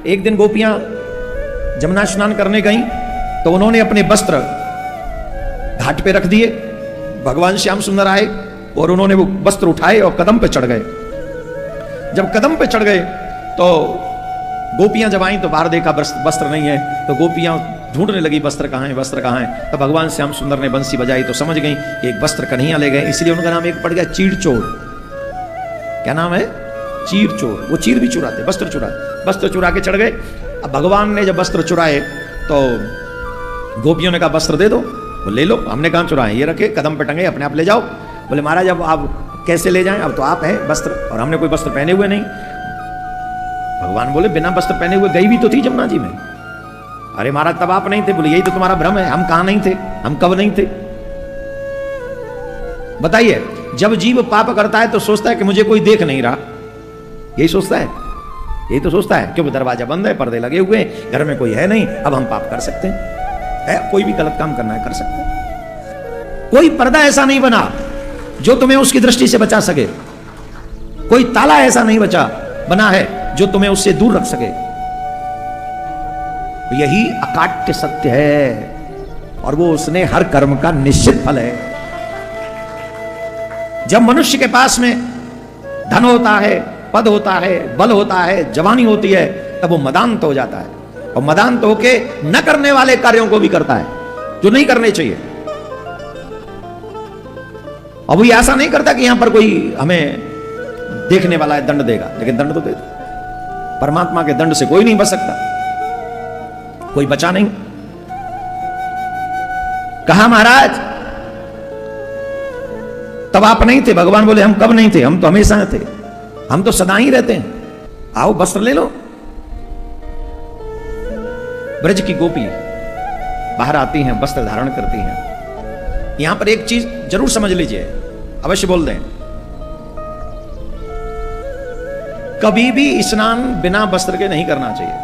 एक दिन गोपियां जमुना स्नान करने गईं तो उन्होंने अपने वस्त्र घाट पे रख दिए। भगवान श्याम सुंदर आए और उन्होंने वो वस्त्र उठाए और कदम पे चढ़ गए। जब कदम पे चढ़ गए तो गोपियां जब आई तो बाहर देखा वस्त्र नहीं है, तो गोपियां ढूंढने लगी वस्त्र कहाँ है, वस्त्र कहाँ है। तो भगवान श्याम सुंदर ने बंसी बजाई तो समझ गई कि एक वस्त्र कन्हैया ले गए, इसलिए उनका नाम एक पड़ गया चीड़ चोर। क्या नाम है? चीड़ चोर। वो चीड़ भी चुराते, वस्त्र चुराते। वस्त्र चुरा के चढ़ गए। अब भगवान ने जब वस्त्र चुराए तो गोपियों ने कहा वस्त्र दे दो। वो ले लो, हमने कहाँ चुराए, ये रखे कदम पे टंगे, अपने आप ले जाओ। बोले महाराज अब आप कैसे ले जाएं, अब तो आप हैं वस्त्र और हमने कोई वस्त्र पहने हुए नहीं। भगवान बोले बिना वस्त्र पहने हुए गई भी तो थी जमुना जी में। अरे महाराज तब आप नहीं थे। बोले यही तो तुम्हारा भ्रम है, हम कहां नहीं थे, हम कब नहीं थे। बताइए, जब जीव पाप करता है तो सोचता है कि मुझे कोई देख नहीं रहा, यही सोचता है, यही तो सोचता है क्योंकि दरवाजा बंद है, पर्दे लगे हुए हैं, घर में कोई है नहीं, अब हम पाप कर सकते हैं। कोई भी गलत काम करना है कर सकते हैं। कोई पर्दा ऐसा नहीं बना जो तुम्हें उसकी दृष्टि से बचा सके। कोई ताला ऐसा नहीं बना है जो तुम्हें उससे दूर रख सके। यही अकाट्य सत्य है और वो उसने हर कर्म का निश्चित फल है। जब मनुष्य के पास में धन होता है, पद होता है, बल होता है, जवानी होती है, तब वो मदान्त हो जाता है और मदान्त होके न करने वाले कार्यों को भी करता है जो नहीं करने चाहिए। अब वो ऐसा नहीं करता कि यहां पर कोई हमें देखने वाला है दंड देगा, लेकिन दंड तो दे दो। परमात्मा के दंड से कोई नहीं बच सकता, कोई बचा नहीं। कहा महाराज तब आप नहीं थे। भगवान बोले हम कब नहीं थे, हम तो हमेशा थे, हम तो सदा ही रहते हैं। आओ वस्त्र ले लो। ब्रज की गोपी बाहर आती हैं, वस्त्र धारण करती हैं। यहां पर एक चीज जरूर समझ लीजिए, अवश्य बोल दें, कभी भी स्नान बिना वस्त्र के नहीं करना चाहिए।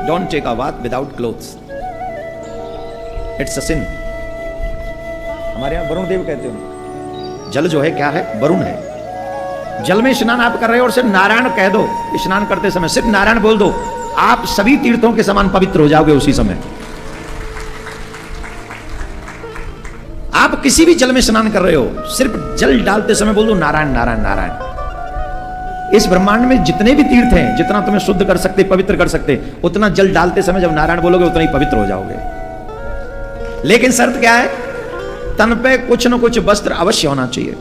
Don't take a bath without clothes, it's a sin. हमारे यहां वरुण देव कहते हो, जल जो है क्या है? वरुण है। जल में स्नान आप कर रहे हो और सिर्फ नारायण कह दो स्नान करते समय, सिर्फ नारायण बोल दो, आप सभी तीर्थों के समान पवित्र हो जाओगे उसी समय। आप किसी भी जल में स्नान कर रहे हो, सिर्फ जल डालते समय बोल दो नारायण नारायण नारायण। इस ब्रह्मांड में जितने भी तीर्थ हैं, जितना तुम्हें शुद्ध कर सकते, पवित्र कर सकते, उतना जल डालते समय जब नारायण बोलोगे उतना ही पवित्र हो जाओगे। लेकिन शर्त क्या है? तन पे कुछ न कुछ वस्त्र अवश्य होना चाहिए।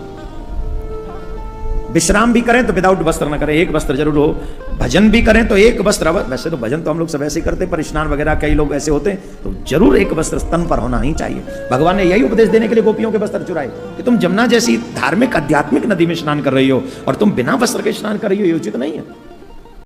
विश्राम भी करें तो विदाउट वस्त्र न करें, एक वस्त्र जरूर हो। भजन भी करें तो एक वस्त्र, वैसे तो भजन तो हम लोग सब ऐसे करते, पर स्नान वगैरह कई लोग ऐसे होते हैं तो जरूर एक वस्त्र तन पर होना ही चाहिए। भगवान ने यही उपदेश देने के लिए गोपियों के वस्त्र चुराए कि तुम जमुना जैसी धार्मिक आध्यात्मिक नदी में स्नान कर रही हो और तुम बिना वस्त्र के स्नान कर रही हो, ये उचित नहीं है।